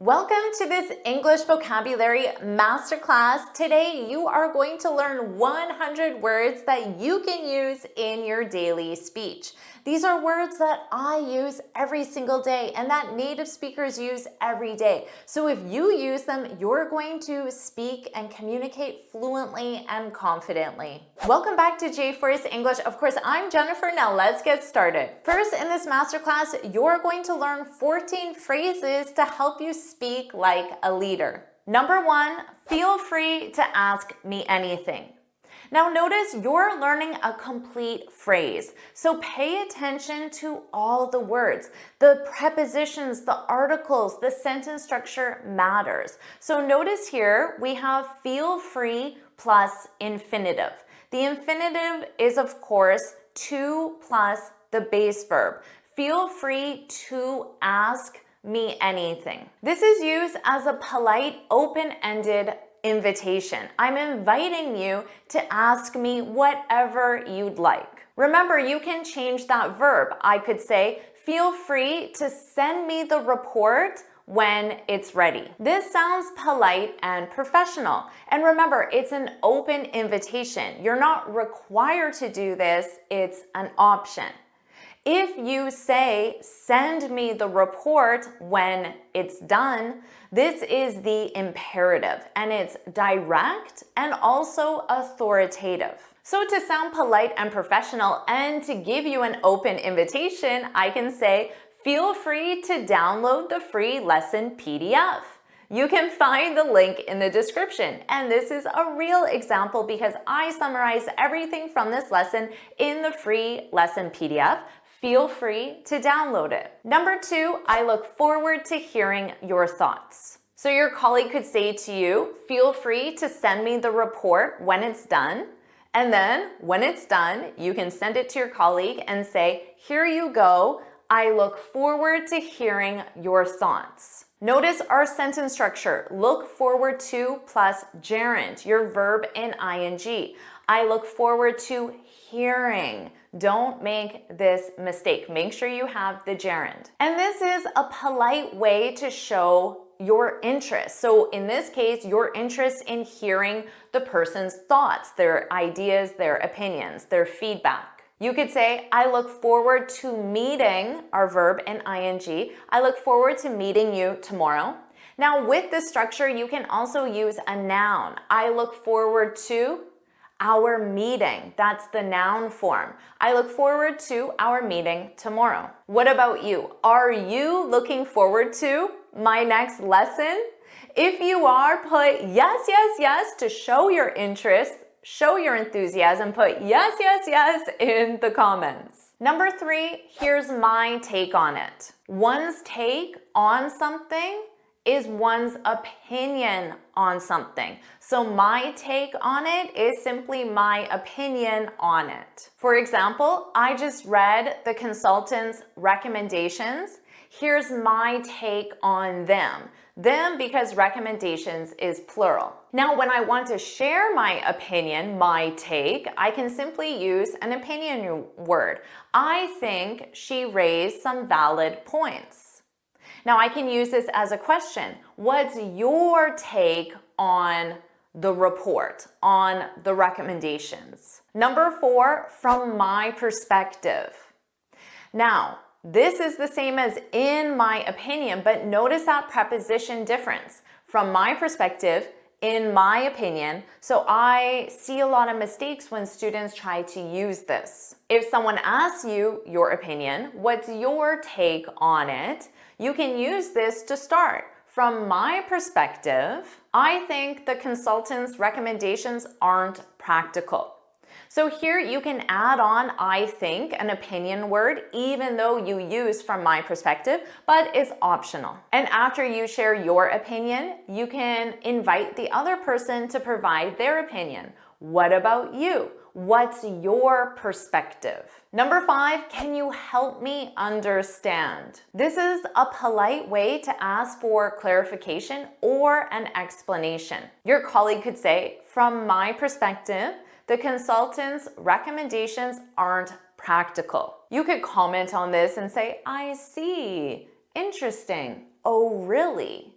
Welcome to this English vocabulary masterclass. Today you are going to learn 100 words that you can use in your daily speech. These are words that I use every single day and that native speakers use every day. So if you use them, you're going to speak and communicate fluently and confidently. Welcome back to JForrest English. Of course, I'm Jennifer. Now let's get started. First, in this masterclass, you're going to learn 14 phrases to help you speak like a leader. Number one, feel free to ask me anything. Now notice you're learning a complete phrase, so pay attention to all the words. The prepositions, the articles, the sentence structure matters. So notice here we have feel free plus infinitive. The infinitive is of course to plus the base verb. Feel free to ask me anything. This is used as a polite, open-ended invitation. I'm inviting you to ask me whatever you'd like. Remember, you can change that verb. I could say, feel free to send me the report when it's ready. This sounds polite and professional. And remember, it's an open invitation. You're not required to do this, it's an option. If you say, send me the report when it's done, this is the imperative and it's direct and also authoritative. So to sound polite and professional and to give you an open invitation, I can say, feel free to download the free lesson PDF. You can find the link in the description. And this is a real example because I summarize everything from this lesson in the free lesson PDF. Feel free to download it. Number two, I look forward to hearing your thoughts. So your colleague could say to you, feel free to send me the report when it's done. And then when it's done, you can send it to your colleague and say, here you go. I look forward to hearing your thoughts. Notice our sentence structure. Look forward to plus gerund, your verb in ing. I look forward to hearing. Don't make this mistake. Make sure you have the gerund. And this is a polite way to show your interest. So in this case, your interest in hearing the person's thoughts, their ideas, their opinions, their feedback. You could say, I look forward to meeting, our verb in ing. I look forward to meeting you tomorrow. Now with this structure, you can also use a noun. I look forward to our meeting. That's the noun form. I look forward to our meeting tomorrow. What about you? Are you looking forward to my next lesson? If you are, put yes, yes, yes to show your interest, show your enthusiasm, put yes, yes, yes in the comments. Number three, here's my take on it. One's take on something is one's opinion on something. So my take on it is simply my opinion on it. For example, I just read the consultant's recommendations. Here's my take on them. Them because recommendations is plural. Now, when I want to share my opinion, my take, I can simply use an opinion word. I think she raised some valid points. Now I can use this as a question. What's your take on the report, on the recommendations? Number four, from my perspective. Now, this is the same as in my opinion, but notice that preposition difference. From my perspective, in my opinion, so I see a lot of mistakes when students try to use this. If someone asks you your opinion, what's your take on it? You can use this to start. From my perspective, I think the consultant's recommendations aren't practical. So here you can add on I think, an opinion word, even though you use from my perspective, but it's optional. And after you share your opinion, you can invite the other person to provide their opinion. What about you? What's your perspective? Number five, can you help me understand? This is a polite way to ask for clarification or an explanation. Your colleague could say, from my perspective, the consultant's recommendations aren't practical. You could comment on this and say, I see, interesting, oh really?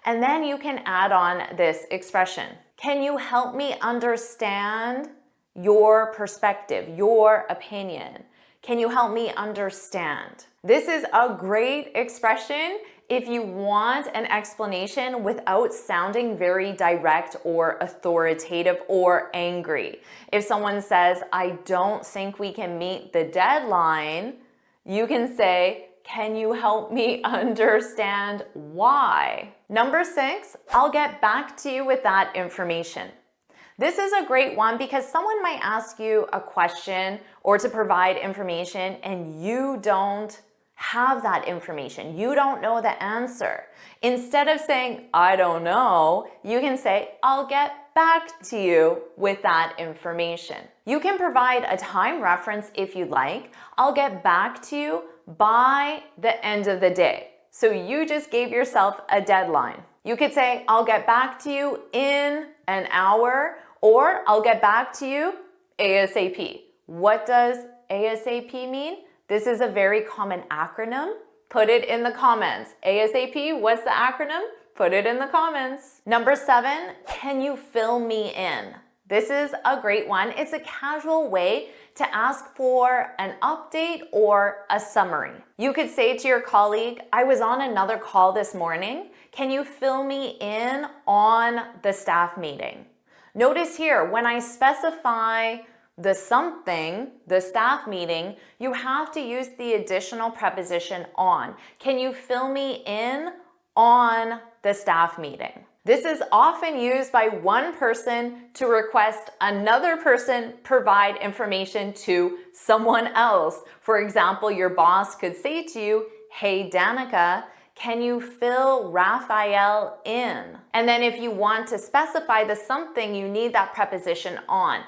And then you can add on this expression. Can you help me understand your perspective, your opinion? Can you help me understand? This is a great expression if you want an explanation without sounding very direct or authoritative or angry. If someone says, I don't think we can meet the deadline, you can say, can you help me understand why? Number 6, I'll get back to you with that information. This is a great one because someone might ask you a question or to provide information and you don't have that information. You don't know the answer. Instead of saying, I don't know, you can say, I'll get back to you with that information. You can provide a time reference if you'd like. I'll get back to you by the end of the day. So you just gave yourself a deadline. You could say, I'll get back to you in an hour, or I'll get back to you ASAP. What does ASAP mean? This is a very common acronym. Put it in the comments. ASAP, what's the acronym? Put it in the comments. Number 7, can you fill me in? This is a great one. It's a casual way to ask for an update or a summary. You could say to your colleague, I was on another call this morning. Can you fill me in on the staff meeting? Notice here, when I specify the something, the staff meeting, you have to use the additional preposition on. Can you fill me in on the staff meeting? This is often used by one person to request another person provide information to someone else. For example, your boss could say to you, hey Danica, can you fill Raphael in? And then if you want to specify the something, you need that preposition on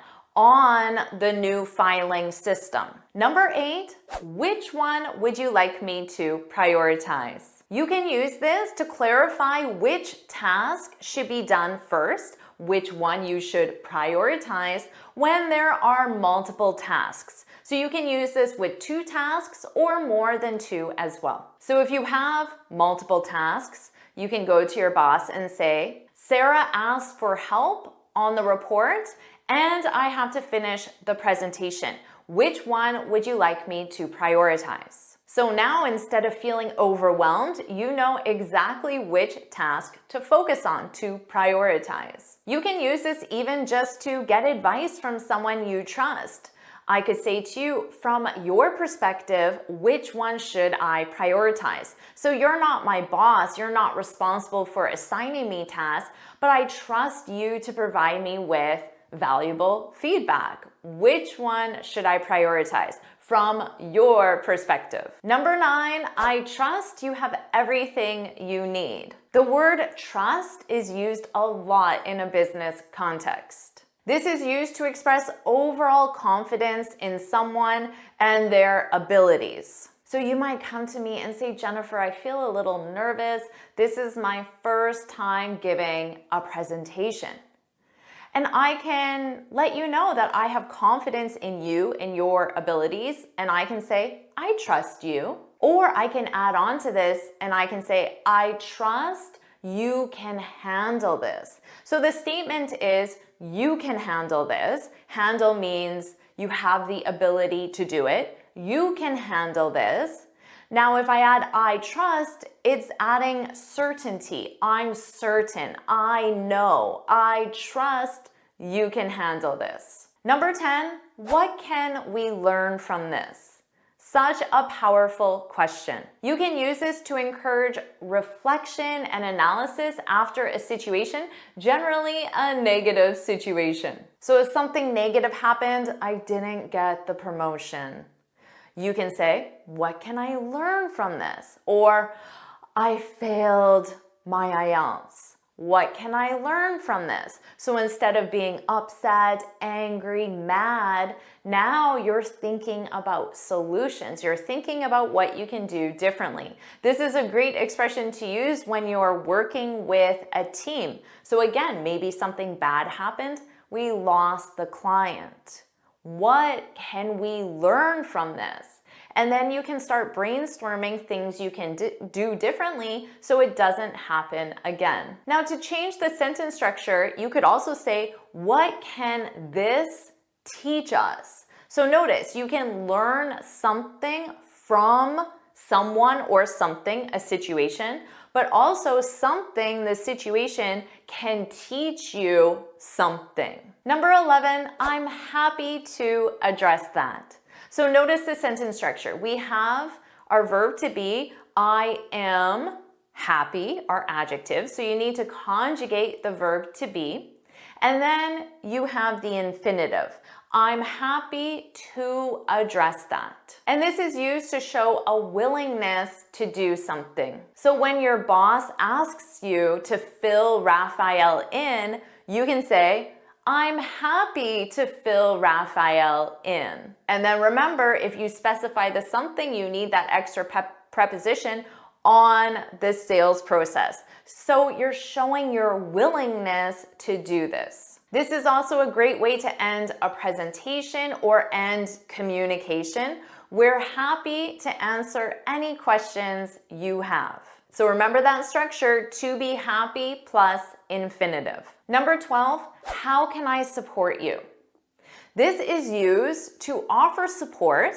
the new filing system. Number 8, which one would you like me to prioritize? You can use this to clarify which task should be done first, which one you should prioritize when there are multiple tasks. So you can use this with 2 tasks or more than 2 as well. So if you have multiple tasks, you can go to your boss and say, Sarah asked for help on the report and I have to finish the presentation. Which one would you like me to prioritize? So now instead of feeling overwhelmed, you know exactly which task to focus on, to prioritize. You can use this even just to get advice from someone you trust. I could say to you, from your perspective, which one should I prioritize? So you're not my boss, you're not responsible for assigning me tasks, but I trust you to provide me with valuable feedback. Which one should I prioritize from your perspective? Number 9, I trust you have everything you need. The word trust is used a lot in a business context. This is used to express overall confidence in someone and their abilities. So you might come to me and say, Jennifer, I feel a little nervous. This is my first time giving a presentation. And I can let you know that I have confidence in you and your abilities, and I can say, I trust you. Or I can add on to this and I can say, I trust you can handle this. So the statement is, you can handle this. Handle means you have the ability to do it. You can handle this. Now, if I add I trust, it's adding certainty. I'm certain. I know. I trust you can handle this. Number 10, what can we learn from this? Such a powerful question. You can use this to encourage reflection and analysis after a situation, generally a negative situation. So if something negative happened, I didn't get the promotion. You can say, what can I learn from this? Or I failed my IELTS. What can I learn from this? So instead of being upset, angry, mad, now you're thinking about solutions. You're thinking about what you can do differently. This is a great expression to use when you're working with a team. So again, maybe something bad happened. We lost the client. What can we learn from this? and then you can start brainstorming things you can do differently so it doesn't happen again. Now, to change the sentence structure, you could also say, what can this teach us? So notice, you can learn something from someone or something, a situation, but also something, the situation, can teach you something. Number 11, I'm happy to address that. So notice the sentence structure. We have our verb to be, I am happy, our adjective. So you need to conjugate the verb to be. And then you have the infinitive. I'm happy to address that. And this is used to show a willingness to do something. So when your boss asks you to fill Raphael in, you can say, I'm happy to fill Raphael in. And then remember, if you specify the something, you need that extra preposition on the sales process. So you're showing your willingness to do this. This is also a great way to end a presentation or end communication. We're happy to answer any questions you have. So remember that structure, to be happy plus infinitive. Number 12, how can I support you? This is used to offer support,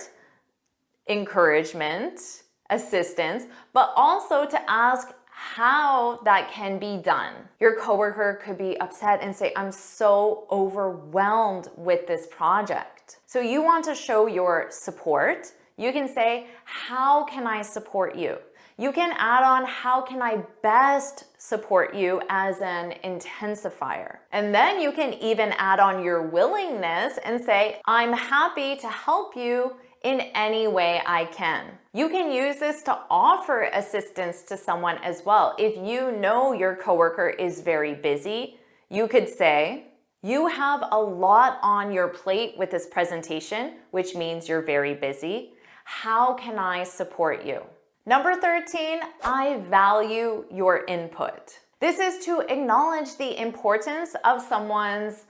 encouragement, assistance, but also to ask how that can be done. Your coworker could be upset and say, I'm so overwhelmed with this project. So you want to show your support. You can say, how can I support you? You can add on, how can I best support you as an intensifier. And then you can even add on your willingness and say, I'm happy to help you in any way I can. You can use this to offer assistance to someone as well. If you know your coworker is very busy, you could say, you have a lot on your plate with this presentation, which means you're very busy. How can I support you? Number 13, I value your input. This is to acknowledge the importance of someone's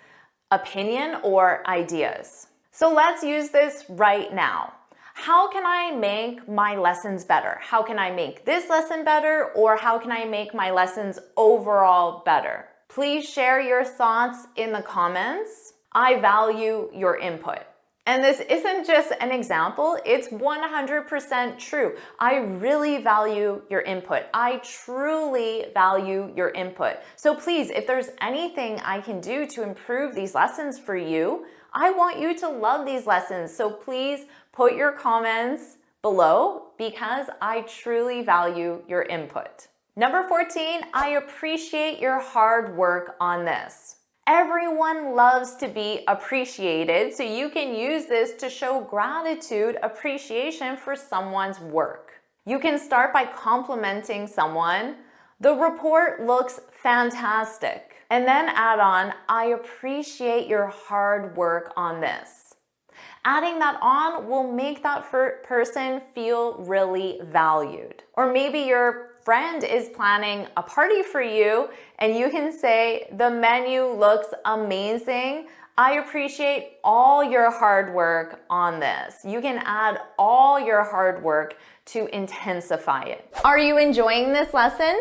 opinion or ideas. So let's use this right now. How can I make my lessons better? How can I make this lesson better? Or how can I make my lessons overall better? Please share your thoughts in the comments. I value your input. And this isn't just an example, it's 100% true. I really value your input. I truly value your input. So please, if there's anything I can do to improve these lessons for you, I want you to love these lessons. So please put your comments below because I truly value your input. Number 14, I appreciate your hard work on this. Everyone loves to be appreciated, so you can use this to show gratitude, appreciation for someone's work. You can start by complimenting someone. The report looks fantastic. And then add on, I appreciate your hard work on this. Adding that on will make that person feel really valued. Or maybe your friend is planning a party for you and you can say, the menu looks amazing. I appreciate all your hard work on this. You can add all your hard work to intensify it. Are you enjoying this lesson?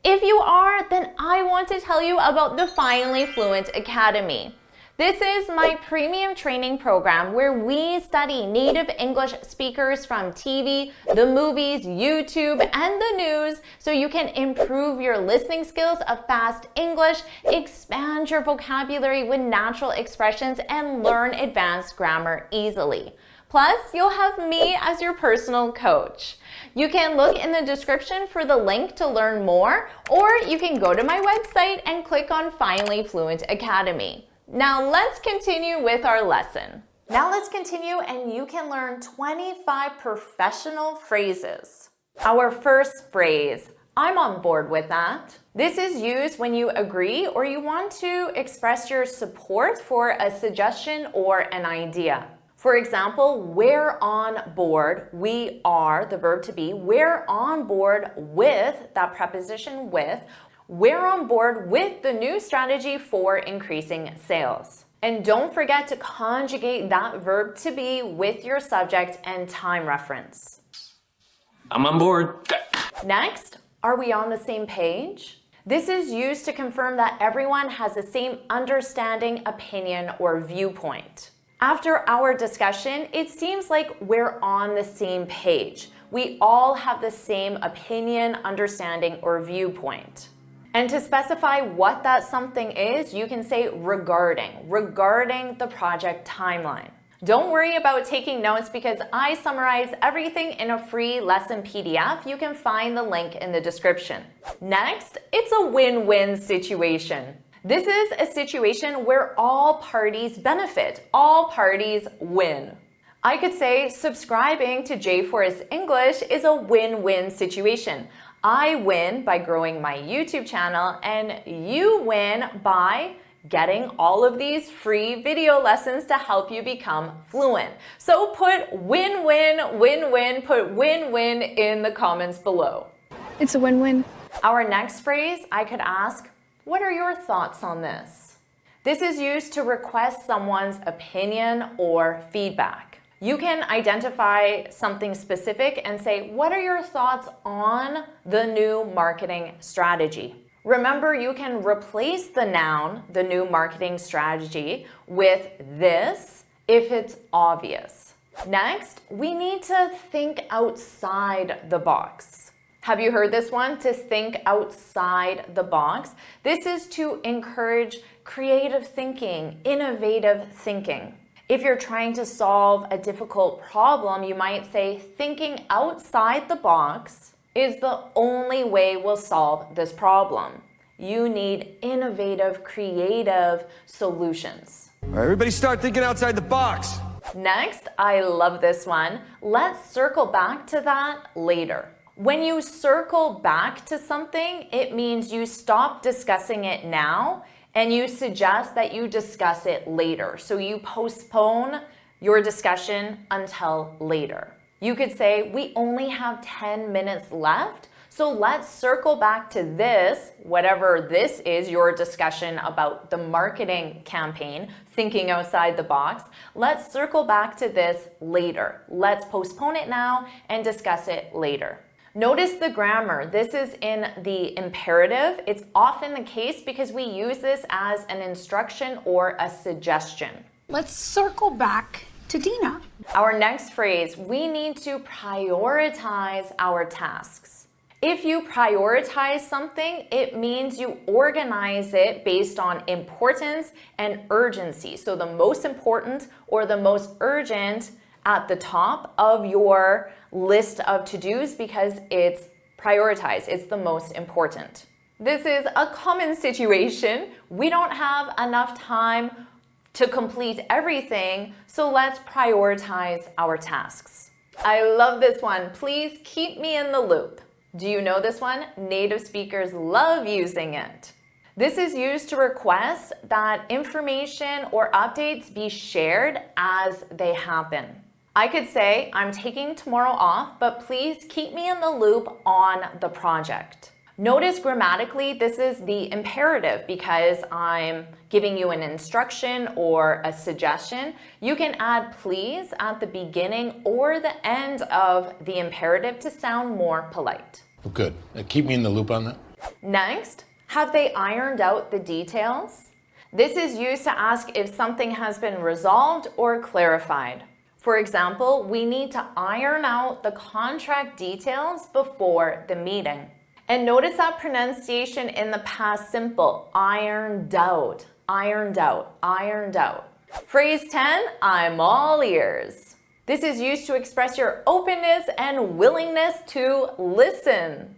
If you are, then I want to tell you about the Finally Fluent Academy. This is my premium training program where we study native English speakers from TV, the movies, YouTube, and the news so you can improve your listening skills of fast English, expand your vocabulary with natural expressions, and learn advanced grammar easily. Plus, you'll have me as your personal coach. You can look in the description for the link to learn more, or you can go to my website and click on Finally Fluent Academy. Now let's continue with our lesson. Now let's continue and you can learn 25 professional phrases. Our first phrase, I'm on board with that. This is used when you agree or you want to express your support for a suggestion or an idea. For example, we're on board, we are, the verb to be, we're on board with, that preposition with, we're on board with the new strategy for increasing sales. And don't forget to conjugate that verb to be with your subject and time reference. I'm on board. Next, are we on the same page? This is used to confirm that everyone has the same understanding, opinion, or viewpoint. After our discussion, it seems like we're on the same page. We all have the same opinion, understanding, or viewpoint. And to specify what that something is, you can say regarding the project timeline. Don't worry about taking notes because I summarize everything in a free lesson PDF. You can find the link in the description. Next, it's a win-win situation. This is a situation where all parties benefit, all parties win. I could say subscribing to JForrest English is a win-win situation. I win by growing my YouTube channel and you win by getting all of these free video lessons to help you become fluent. So put win-win, win-win, put win-win in the comments below. It's a win-win. Our next phrase, I could ask, what are your thoughts on this? This is used to request someone's opinion or feedback. You can identify something specific and say, what are your thoughts on the new marketing strategy? Remember, you can replace the noun, the new marketing strategy, with this if it's obvious. Next, we need to think outside the box. Have you heard this one? To think outside the box. This is to encourage creative thinking, innovative thinking. If you're trying to solve a difficult problem, you might say thinking outside the box is the only way we'll solve this problem. You need innovative, creative solutions. Everybody start thinking outside the box. Next, I love this one. Let's circle back to that later. When you circle back to something, it means you stop discussing it now and you suggest that you discuss it later. So you postpone your discussion until later. You could say, we only have 10 minutes left, so let's circle back to this, whatever this is, your discussion about the marketing campaign, thinking outside the box. Let's circle back to this later. Let's postpone it now and discuss it later. Notice the grammar. This is in the imperative. It's often the case because we use this as an instruction or a suggestion. Let's circle back to Dina. Our next phrase, we need to prioritize our tasks. If you prioritize something, it means you organize it based on importance and urgency. So the most important or the most urgent at the top of your list of to-dos because it's prioritized. It's the most important. This is a common situation. We don't have enough time to complete everything, so let's prioritize our tasks. I love this one. Please keep me in the loop. Do you know this one? Native speakers love using it. This is used to request that information or updates be shared as they happen. I could say, I'm taking tomorrow off, but please keep me in the loop on the project. Notice grammatically, this is the imperative because I'm giving you an instruction or a suggestion. You can add please at the beginning or the end of the imperative to sound more polite. Well, good. Keep me in the loop on that. Next, have they ironed out the details? This is used to ask if something has been resolved or clarified. For example, we need to iron out the contract details before the meeting. And notice that pronunciation in the past simple, ironed out, ironed out, ironed out. Phrase 10, I'm all ears. This is used to express your openness and willingness to listen.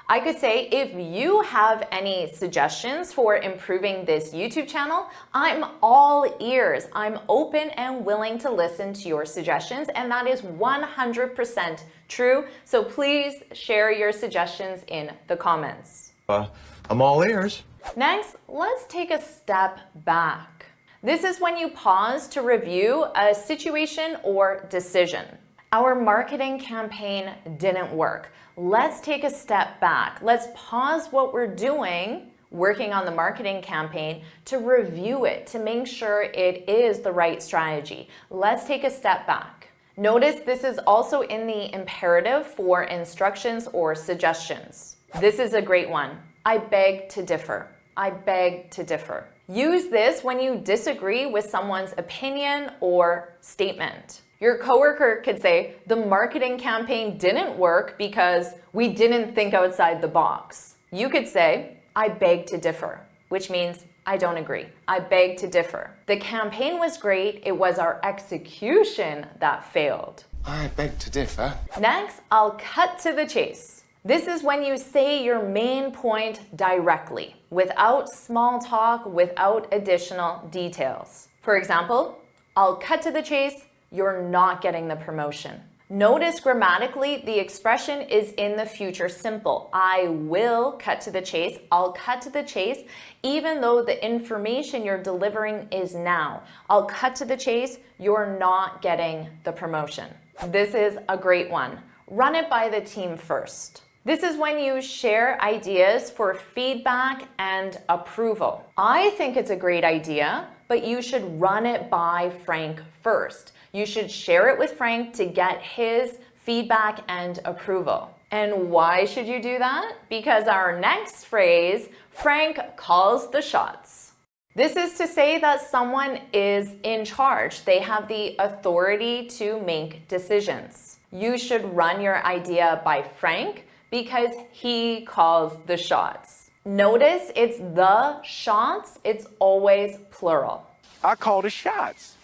I could say, if you have any suggestions for improving this YouTube channel, I'm all ears. I'm open and willing to listen to your suggestions, and that is 100% true. So please share your suggestions in the comments. I'm all ears. Next, let's take a step back. This is when you pause to review a situation or decision. Our marketing campaign didn't work. Let's take a step back. Let's pause what we're doing working on the marketing campaign to review it, to make sure it is the right strategy. Let's take a step back. Notice this is also in the imperative for instructions or suggestions. This is a great one. I beg to differ. I beg to differ. Use this when you disagree with someone's opinion or statement. Your coworker could say, the marketing campaign didn't work because we didn't think outside the box. You could say, I beg to differ, which means I don't agree. I beg to differ. The campaign was great. It was our execution that failed. I beg to differ. Next, I'll cut to the chase. This is when you say your main point directly, without small talk, without additional details. For example, I'll cut to the chase. You're not getting the promotion. Notice grammatically, the expression is in the future simple. I will cut to the chase. I'll cut to the chase, even though the information you're delivering is now. I'll cut to the chase. You're not getting the promotion. This is a great one. Run it by the team first. This is when you share ideas for feedback and approval. I think it's a great idea, but you should run it by Frank first. You should share it with Frank to get his feedback and approval. And why should you do that? Because our next phrase, Frank calls the shots. This is to say that someone is in charge. They have the authority to make decisions. You should run your idea by Frank because he calls the shots. Notice it's the shots. It's always plural. I call the shots.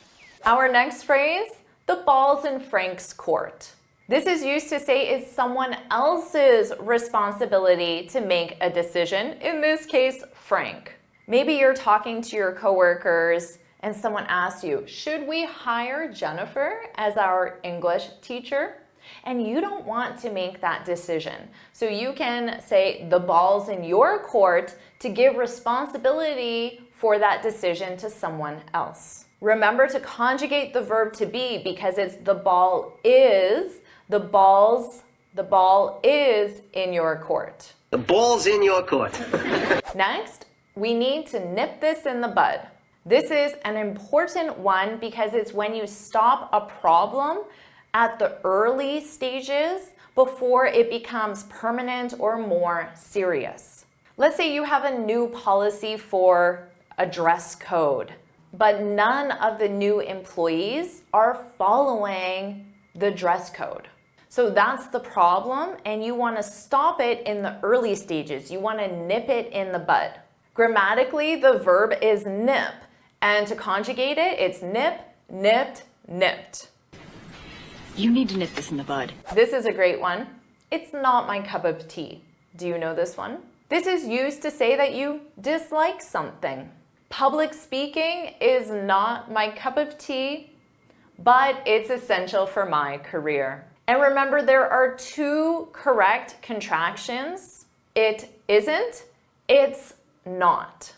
Our next phrase, the ball's in Frank's court. This is used to say it's someone else's responsibility to make a decision, in this case, Frank. Maybe you're talking to your coworkers and someone asks you, should we hire Jennifer as our English teacher? And you don't want to make that decision. So you can say the ball's in your court to give responsibility for that decision to someone else. Remember to conjugate the verb to be because it's the ball is, the ball is in your court. The ball's in your court. Next, we need to nip this in the bud. This is an important one because it's when you stop a problem at the early stages before it becomes permanent or more serious. Let's say you have a new policy for a dress code, but none of the new employees are following the dress code. So that's the problem, and you want to stop it in the early stages. You want to nip it in the bud. Grammatically, the verb is nip, and to conjugate it, it's nip, nipped, nipped. You need to nip this in the bud. This is a great one. It's not my cup of tea. Do you know this one? This is used to say that you dislike something. Public speaking is not my cup of tea, but it's essential for my career. And remember, there are two correct contractions. It isn't, it's not.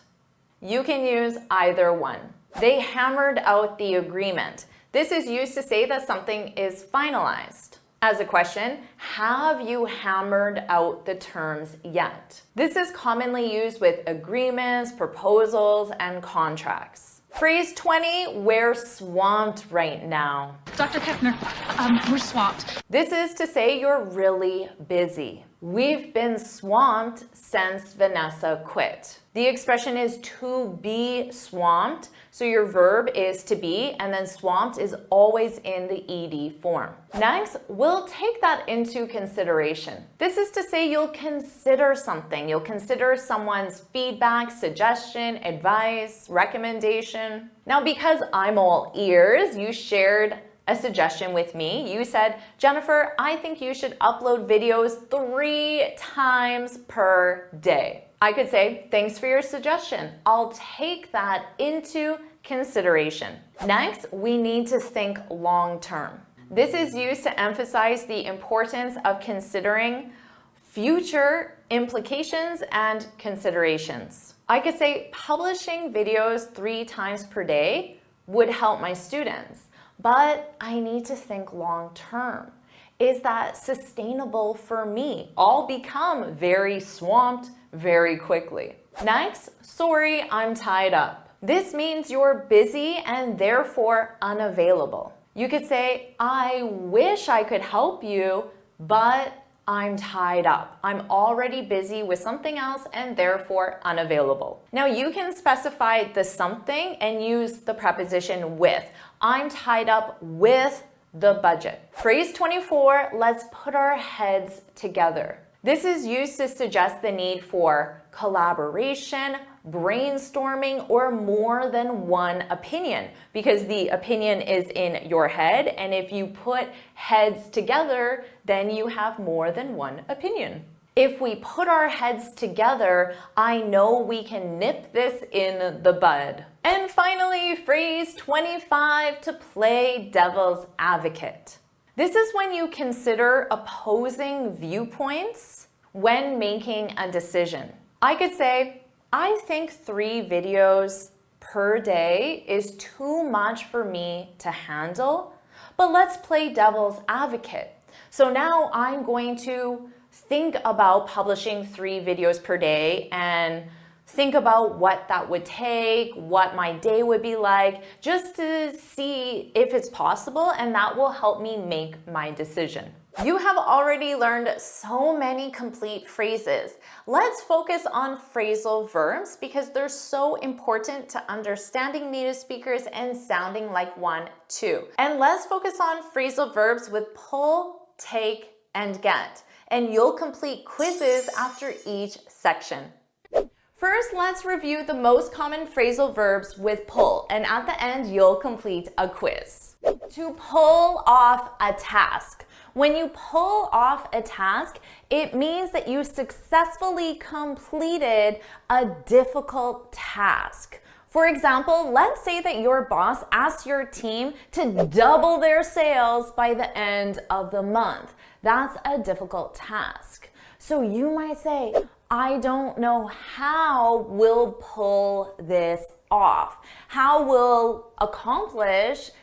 You can use either one. They hammered out the agreement. This is used to say that something is finalized. As a question, have you hammered out the terms yet? This is commonly used with agreements, proposals, and contracts. Phrase 20, we're swamped right now. Dr. Kepner, we're swamped. This is to say you're really busy. We've been swamped since Vanessa quit. The expression is to be swamped, so your verb is to be, and then swamped is always in the ed form. Next, we'll take that into consideration. This is to say you'll consider something. You'll consider someone's feedback, suggestion, advice, recommendation. Now, because I'm all ears, you shared a suggestion with me. You said, Jennifer, I think you should upload videos 3 times per day. I could say, thanks for your suggestion. I'll take that into consideration. Next, we need to think long term. This is used to emphasize the importance of considering future implications and considerations. I could say publishing videos 3 times per day would help my students, but I need to think long term. Is that sustainable for me? I'll become very swamped very quickly. Next, sorry, I'm tied up. This means you're busy and therefore unavailable. You could say, I wish I could help you, but I'm tied up. I'm already busy with something else and therefore unavailable. Now you can specify the something and use the preposition with. I'm tied up with the budget. Phrase 24, let's put our heads together. This is used to suggest the need for collaboration, brainstorming, or more than one opinion, because the opinion is in your head, and if you put heads together, then you have more than one opinion. If we put our heads together, I know we can nip this in the bud. And finally, phrase 25, to play devil's advocate. This is when you consider opposing viewpoints when making a decision. I could say, I think 3 videos per day is too much for me to handle, but let's play devil's advocate. So now I'm going to think about publishing 3 videos per day and think about what that would take, what my day would be like, just to see if it's possible, and that will help me make my decision. You have already learned so many complete phrases. Let's focus on phrasal verbs because they're so important to understanding native speakers and sounding like one too. And let's focus on phrasal verbs with pull, take, and get. And you'll complete quizzes after each section. First, let's review the most common phrasal verbs with pull, and at the end, you'll complete a quiz. To pull off a task. When you pull off a task, it means that you successfully completed a difficult task. For example, let's say that your boss asks your team to double their sales by the end of the month. That's a difficult task. So you might say, I don't know how we'll pull this off. How we'll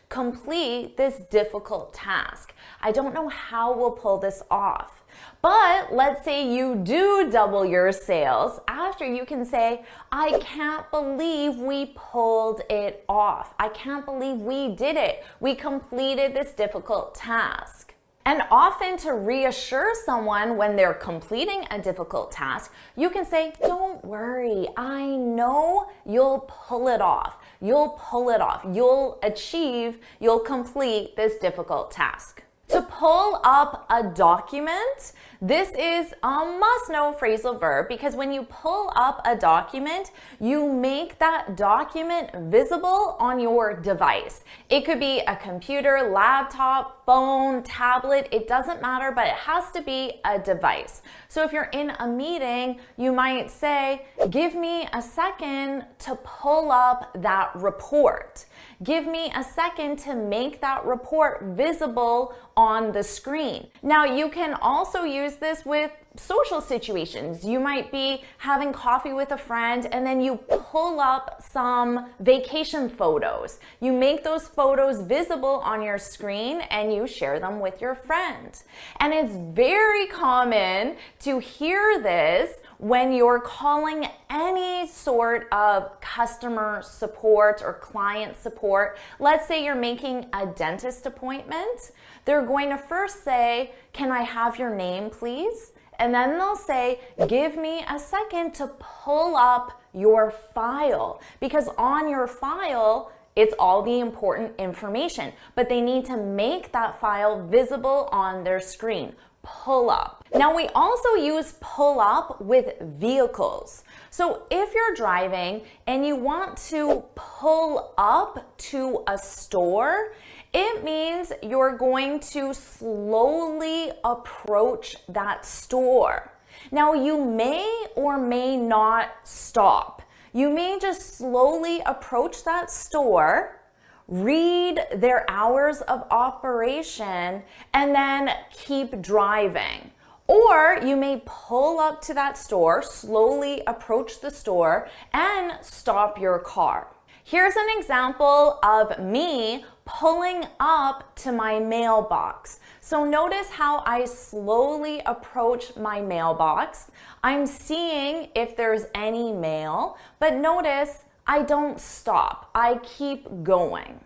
complete this difficult task. I don't know how we'll pull this off. But let's say you do double your sales. After, you can say, I can't believe we pulled it off. I can't believe we did it. We completed this difficult task. And often, to reassure someone when they're completing a difficult task, you can say, don't worry, I know you'll pull it off. You'll pull it off. You'll complete this difficult task. To pull up a document, this is a must-know phrasal verb because when you pull up a document, you make that document visible on your device. It could be a computer, laptop, phone, tablet, it doesn't matter, but it has to be a device. So if you're in a meeting, you might say, give me a second to pull up that report. Give me a second to make that report visible on the screen. Now, you can also use this with social situations. You might be having coffee with a friend and then you pull up some vacation photos. You make those photos visible on your screen and you share them with your friend. And it's very common to hear this when you're calling any sort of customer support or client support. Let's say you're making a dentist appointment. They're going to first say, can I have your name, please? And then they'll say, give me a second to pull up your file. Because on your file, it's all the important information. But they need to make that file visible on their screen. Pull up. Now, we also use pull up with vehicles. So if you're driving and you want to pull up to a store, it means you're going to slowly approach that store. Now, you may or may not stop. You may just slowly approach that store, read their hours of operation, and then keep driving. Or you may pull up to that store, slowly approach the store, and stop your car. Here's an example of me pulling up to my mailbox. So notice how I slowly approach my mailbox. I'm seeing if there's any mail, but notice I don't stop. I keep going.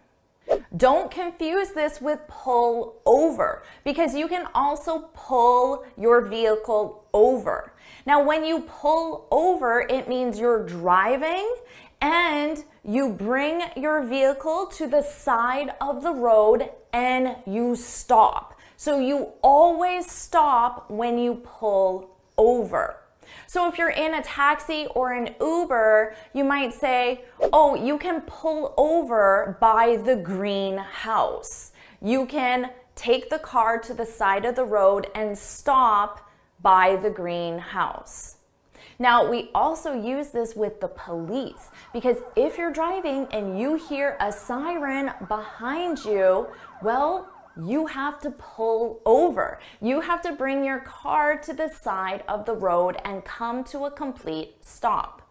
Don't confuse this with pull over, because you can also pull your vehicle over. Now, when you pull over, it means you're driving and you bring your vehicle to the side of the road and you stop. So you always stop when you pull over. So if you're in a taxi or an Uber, you might say, oh, you can pull over by the greenhouse. You can take the car to the side of the road and stop by the greenhouse. Now, we also use this with the police, because if you're driving and you hear a siren behind you, well, you have to pull over. You have to bring your car to the side of the road and come to a complete stop.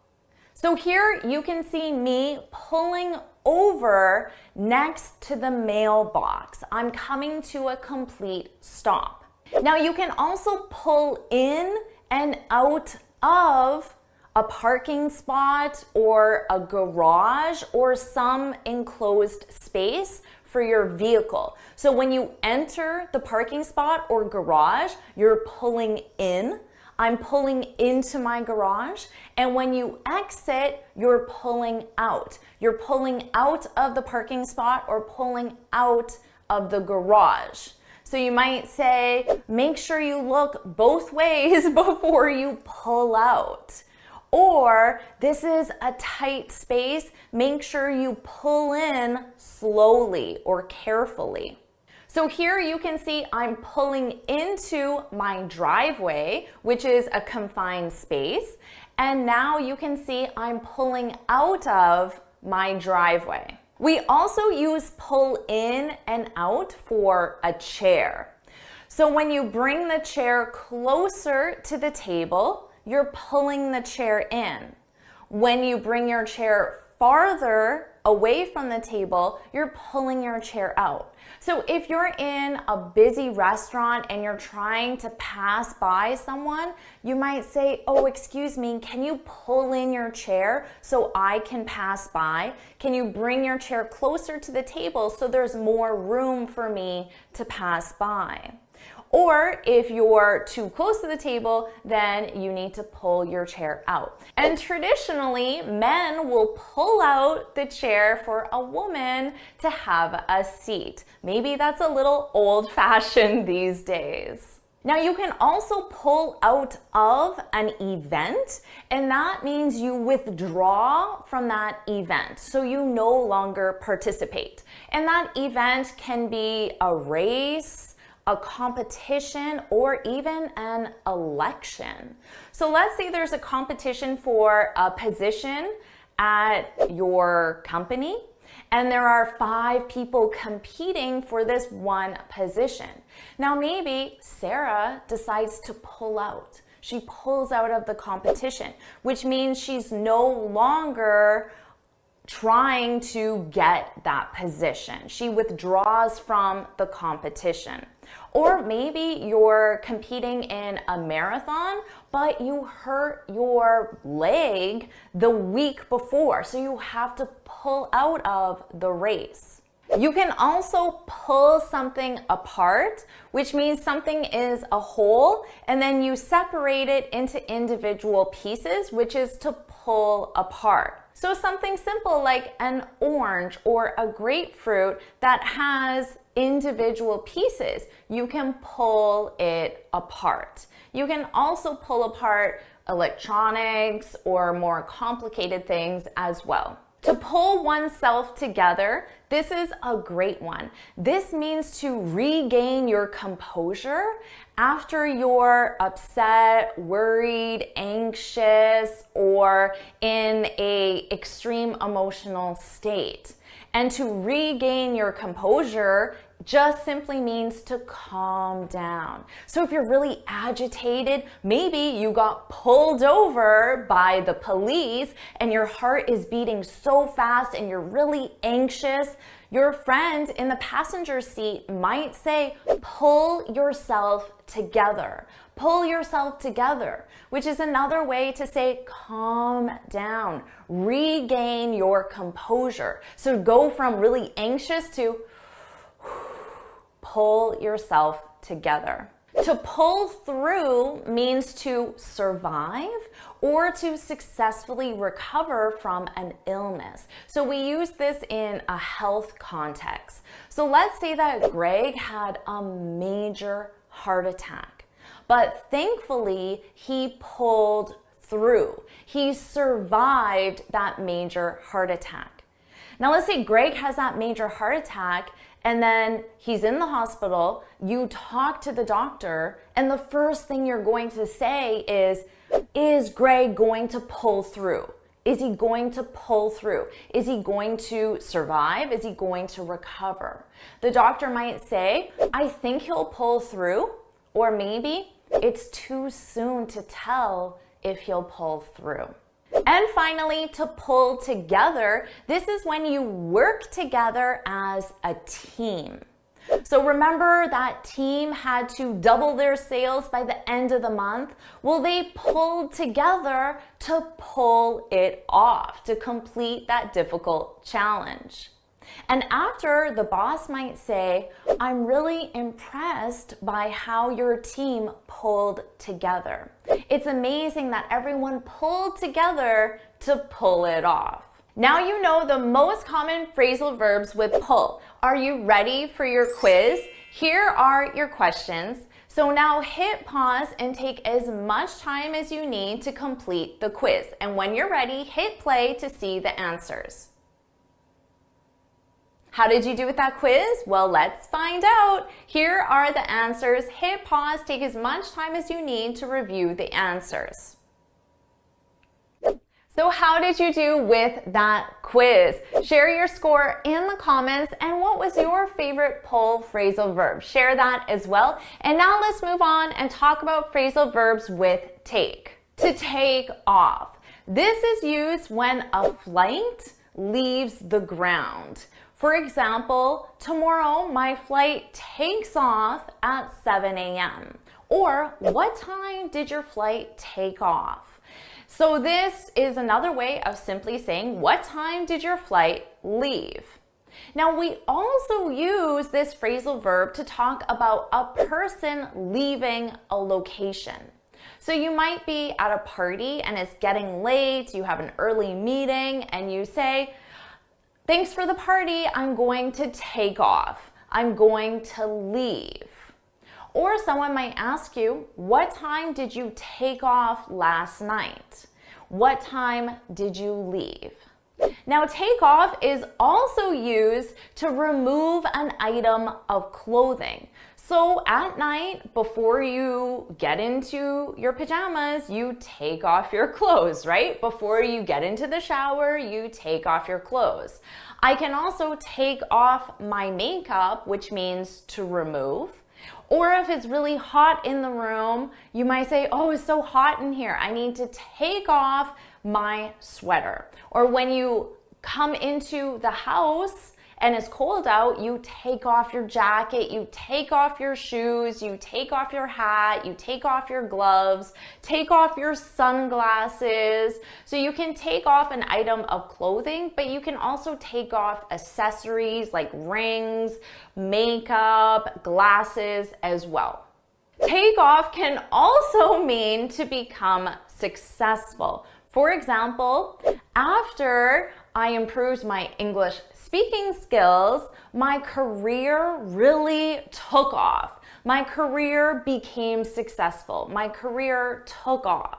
So here you can see me pulling over next to the mailbox. I'm coming to a complete stop. Now you can also pull in and out of a parking spot or a garage or some enclosed space for your vehicle. So when you enter the parking spot or garage, you're pulling in. I'm pulling into my garage. And when you exit, you're pulling out. You're pulling out of the parking spot or pulling out of the garage. So you might say, make sure you look both ways before you pull out. Or this is a tight space, make sure you pull in slowly or carefully. So here you can see I'm pulling into my driveway, which is a confined space. And now you can see I'm pulling out of my driveway. We also use pull in and out for a chair. So when you bring the chair closer to the table, you're pulling the chair in. When you bring your chair farther away from the table, you're pulling your chair out. So if you're in a busy restaurant and you're trying to pass by someone, you might say, oh, excuse me, can you pull in your chair so I can pass by? Can you bring your chair closer to the table so there's more room for me to pass by? Or if you're too close to the table, then you need to pull your chair out. And traditionally, men will pull out the chair for a woman to have a seat. Maybe that's a little old-fashioned these days. Now you can also pull out of an event, and that means you withdraw from that event, so you no longer participate. And that event can be a race, a competition, or even an election. So let's say there's a competition for a position at your company, and there are 5 people competing for this one position. Now maybe Sarah decides to pull out. She pulls out of the competition, which means she's no longer trying to get that position. She withdraws from the competition. Or maybe you're competing in a marathon, but you hurt your leg the week before, so you have to pull out of the race. You can also pull something apart, which means something is a whole, and then you separate it into individual pieces, which is to pull apart. So something simple like an orange or a grapefruit that has individual pieces, you can pull it apart. You can also pull apart electronics or more complicated things as well. To pull oneself together, this is a great one. This means to regain your composure after you're upset, worried, anxious, or in an extreme emotional state. And to regain your composure just simply means to calm down. So if you're really agitated, maybe you got pulled over by the police and your heart is beating so fast and you're really anxious, your friend in the passenger seat might say, pull yourself together. Pull yourself together, which is another way to say calm down, regain your composure. So go from really anxious to pull yourself together. To pull through means to survive or to successfully recover from an illness. So we use this in a health context. So let's say that Greg had a major heart attack, but thankfully he pulled through. He survived that major heart attack. Now let's say Greg has that major heart attack and then he's in the hospital, you talk to the doctor, and the first thing you're going to say is Greg going to pull through? Is he going to pull through? Is he going to survive? Is he going to recover? The doctor might say, I think he'll pull through, or maybe it's too soon to tell if he'll pull through. And finally, to pull together, this is when you work together as a team. So remember that team had to double their sales by the end of the month? Well, they pulled together to pull it off, to complete that difficult challenge. And after, the boss might say, I'm really impressed by how your team pulled together. It's amazing that everyone pulled together to pull it off. Now you know the most common phrasal verbs with pull. Are you ready for your quiz? Here are your questions. So now hit pause and take as much time as you need to complete the quiz. And when you're ready, hit play to see the answers. How did you do with that quiz? Well, let's find out. Here are the answers. Hit pause, take as much time as you need to review the answers. So how did you do with that quiz? Share your score in the comments, and what was your favorite pull phrasal verb? Share that as well. And now let's move on and talk about phrasal verbs with take. To take off. This is used when a flight leaves the ground. For example, tomorrow my flight takes off at 7 a.m. Or what time did your flight take off? So this is another way of simply saying, what time did your flight leave? Now we also use this phrasal verb to talk about a person leaving a location. So you might be at a party and it's getting late, you have an early meeting, and you say, thanks for the party, I'm going to take off. I'm going to leave. Or someone might ask you, what time did you take off last night? What time did you leave? Now, take off is also used to remove an item of clothing. So at night, before you get into your pajamas, you take off your clothes, right? Before you get into the shower, you take off your clothes. I can also take off my makeup, which means to remove. Or if it's really hot in the room, you might say, oh, it's so hot in here, I need to take off my sweater. Or when you come into the house and it's cold out, you take off your jacket, you take off your shoes, you take off your hat, you take off your gloves, take off your sunglasses. So you can take off an item of clothing, but you can also take off accessories like rings, makeup, glasses as well. Take off can also mean to become successful. For example, after I improved my English speaking skills, my career really took off. My career became successful. My career took off.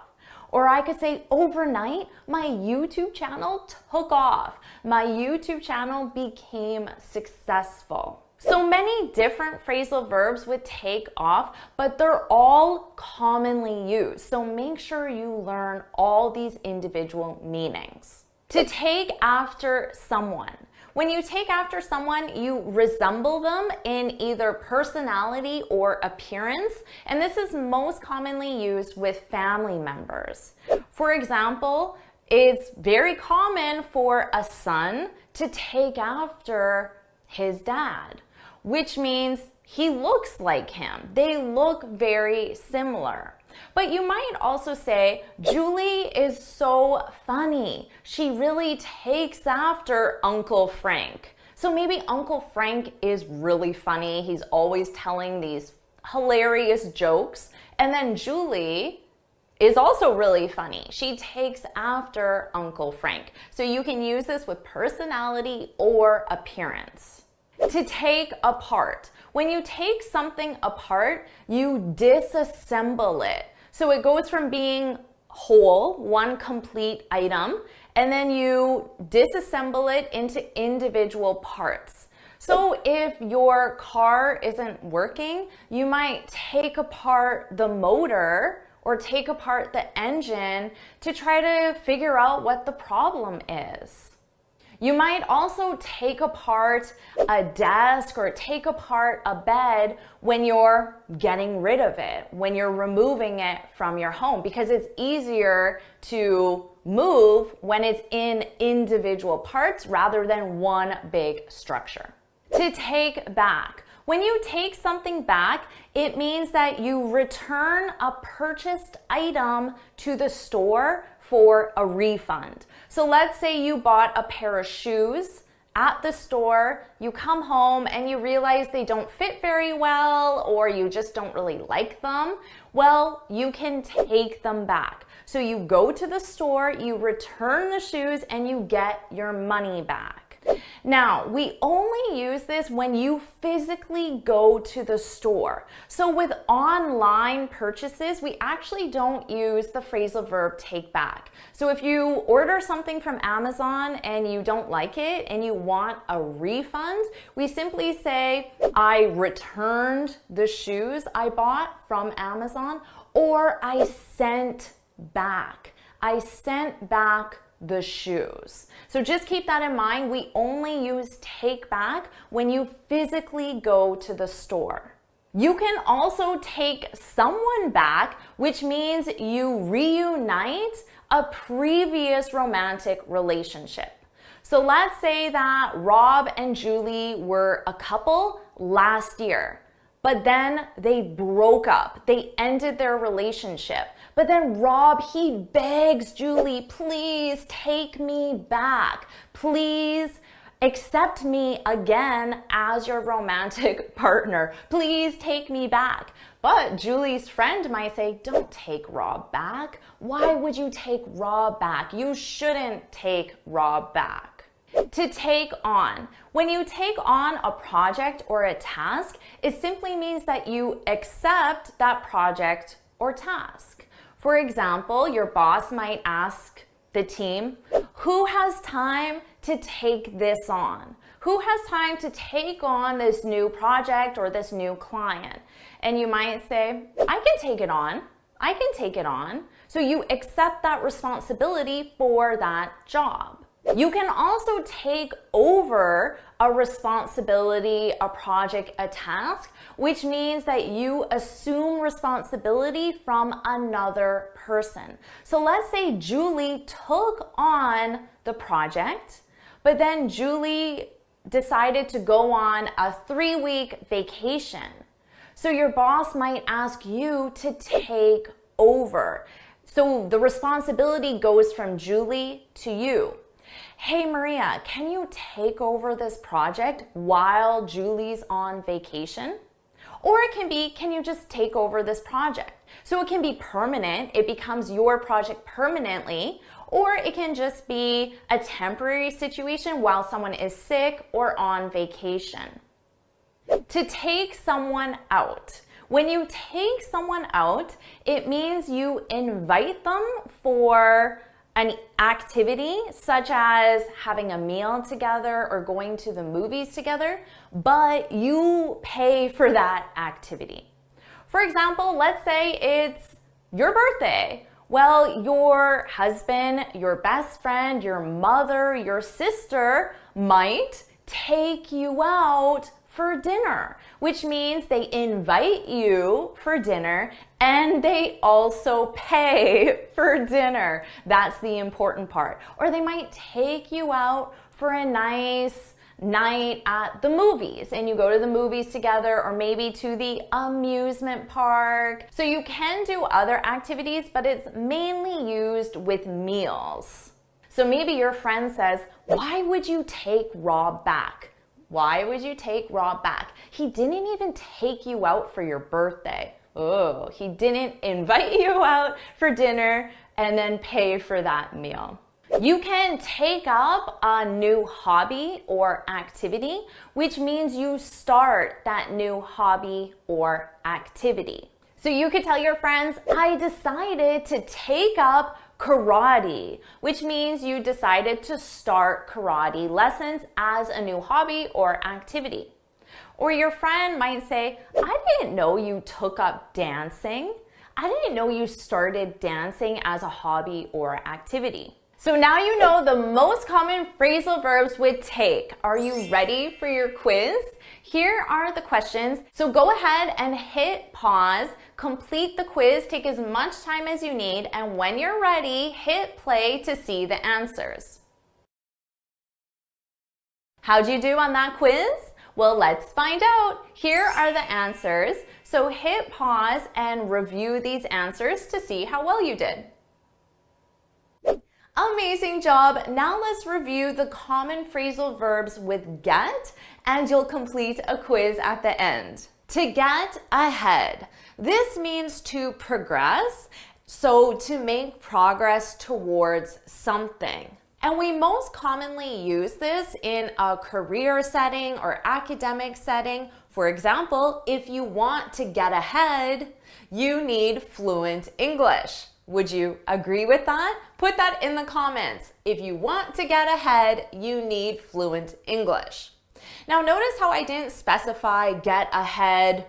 Or I could say overnight, my YouTube channel took off. My YouTube channel became successful. So many different phrasal verbs with take off, but they're all commonly used. So make sure you learn all these individual meanings. To take after someone. When you take after someone, you resemble them in either personality or appearance, and this is most commonly used with family members. For example, it's very common for a son to take after his dad, which means he looks like him. They look very similar. But you might also say, Julie is so funny. She really takes after Uncle Frank. So maybe Uncle Frank is really funny. He's always telling these hilarious jokes. And then Julie is also really funny. She takes after Uncle Frank. So you can use this with personality or appearance. To take apart. When you take something apart, you disassemble it. So it goes from being whole, one complete item, and then you disassemble it into individual parts. So if your car isn't working, you might take apart the motor or take apart the engine to try to figure out what the problem is. You might also take apart a desk or take apart a bed when you're getting rid of it, when you're removing it from your home, because it's easier to move when it's in individual parts rather than one big structure. To take back. When you take something back, it means that you return a purchased item to the store for a refund. So let's say you bought a pair of shoes at the store, you come home and you realize they don't fit very well or you just don't really like them. Well, you can take them back. So you go to the store, you return the shoes, and you get your money back. Now, we only use this when you physically go to the store. So with online purchases, we actually don't use the phrasal verb take back. So if you order something from Amazon and you don't like it and you want a refund, we simply say, I returned the shoes I bought from Amazon, or I sent back. I sent back the shoes. So just keep that in mind. We only use take back when you physically go to the store. You can also take someone back, which means you reunite a previous romantic relationship. So let's say that Rob and Julie were a couple last year, but then they broke up. They ended their relationship. But then Rob, he begs Julie, please take me back. Please accept me again as your romantic partner. Please take me back. But Julie's friend might say, don't take Rob back. Why would you take Rob back? You shouldn't take Rob back. To take on. When you take on a project or a task, it simply means that you accept that project or task. For example, your boss might ask the team, who has time to take this on? Who has time to take on this new project or this new client? And you might say, I can take it on. I can take it on. So you accept that responsibility for that job. You can also take over a responsibility, a project, a task, which means that you assume responsibility from another person. So let's say Julie took on the project, but then Julie decided to go on a 3-week vacation. So your boss might ask you to take over. So the responsibility goes from Julie to you. Hey Maria, can you take over this project while Julie's on vacation? Or it can be, can you just take over this project? So it can be permanent, it becomes your project permanently, or it can just be a temporary situation while someone is sick or on vacation. To take someone out. When you take someone out, it means you invite them for an activity such as having a meal together or going to the movies together, but you pay for that activity. For example, let's say it's your birthday. Well, your husband, your best friend, your mother, your sister might take you out for dinner, which means they invite you for dinner and they also pay for dinner. That's the important part. Or they might take you out for a nice night at the movies and you go to the movies together, or maybe to the amusement park. So you can do other activities, but it's mainly used with meals. So maybe your friend says, why would you take Rob back? Why would you take Rob back? He didn't even take you out for your birthday. Oh, he didn't invite you out for dinner and then pay for that meal. You can take up a new hobby or activity, which means you start that new hobby or activity. So you could tell your friends, I decided to take up karate, which means you decided to start karate lessons as a new hobby or activity. Or your friend might say, I didn't know you took up dancing. I didn't know you started dancing as a hobby or activity. So now you know the most common phrasal verbs with take. Are you ready for your quiz? Here are the questions. So go ahead and hit pause, complete the quiz, take as much time as you need, and when you're ready, hit play to see the answers. How'd you do on that quiz? Well, let's find out. Here are the answers. So hit pause and review these answers to see how well you did. Amazing job. Now let's review the common phrasal verbs with get, and you'll complete a quiz at the end. To get ahead. This means to progress, so to make progress towards something. And we most commonly use this in a career setting or academic setting. For example, if you want to get ahead, you need fluent English. Would you agree with that? Put that in the comments. If you want to get ahead, you need fluent English. Now notice how I didn't specify get ahead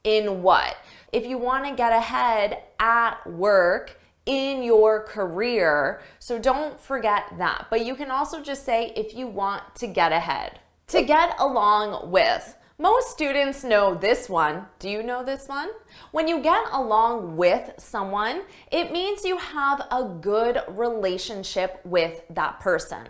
in what. If you want to get ahead at work, in your career, so don't forget that. But you can also just say if you want to get ahead. To get along with. Most students know this one. Do you know this one? When you get along with someone, it means you have a good relationship with that person.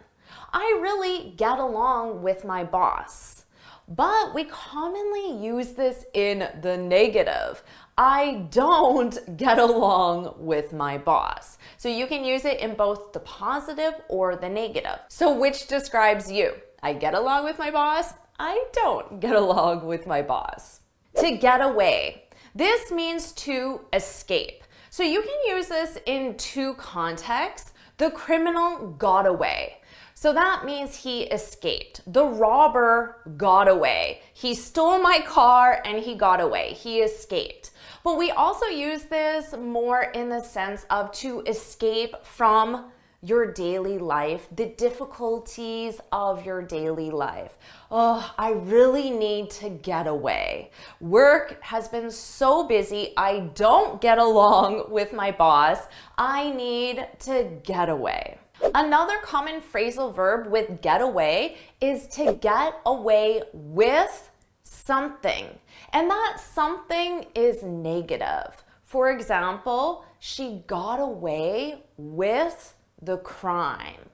I really get along with my boss. But we commonly use this in the negative. I don't get along with my boss. So you can use it in both the positive or the negative. So which describes you? I get along with my boss. I don't get along with my boss. To get away. This means to escape. So you can use this in two contexts. The criminal got away. So that means he escaped. The robber got away. He stole my car and he got away. He escaped. But we also use this more in the sense of to escape from your daily life, the difficulties of your daily life. Oh, I really need to get away. Work has been so busy, I don't get along with my boss. I need to get away. Another common phrasal verb with get away is to get away with something. And that something is negative. For example, she got away with the crime.